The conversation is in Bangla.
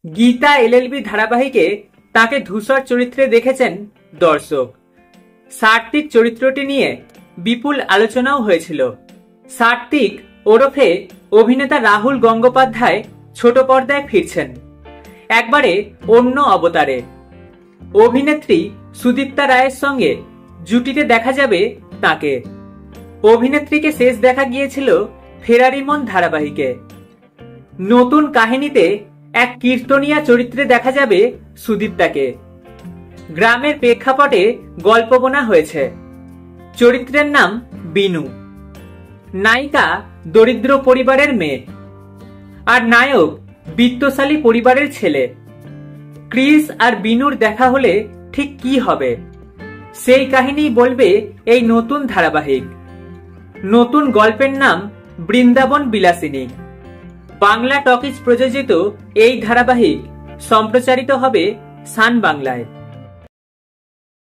গীতা এলএলবি ধারাবাহিকে তাকে ধূসর চরিত্রে দেখেছেন দর্শক। সাত্ত্বিক চরিত্রটি নিয়ে বিপুল আলোচনাও হয়েছিল। সাত্ত্বিক ওরফে অভিনেতা রাহুল গঙ্গোপাধ্যায় ছোট পর্দায় ফিরছেন, একবারে অন্য অবতারে। অভিনেত্রী সুদীপ্তা রায়ের সঙ্গে জুটিতে দেখা যাবে তাকে। অভিনেত্রীকে শেষ দেখা গিয়েছিল ফেরারি মন ধারাবাহিকে। নতুন কাহিনীতে এক কীর্তনিয়া চরিত্রে দেখা যাবে সুদীপ্তাকে। গ্রামের প্রেক্ষাপটে গল্প বোনা হয়েছে। চরিত্রের নাম বিনু। নায়িকা দরিদ্র পরিবারের মেয়ে আর নায়ক বিত্তশালী পরিবারের ছেলে। ক্রিস আর বিনুর দেখা হলে ঠিক কি হবে, সেই কাহিনী বলবে এই নতুন ধারাবাহিক। নতুন গল্পের নাম বৃন্দাবন বিলাসিনী। বাংলা টকিজ প্রযোজিত এই ধারাবাহিক সম্প্রচারিত হবে সান বাংলায়।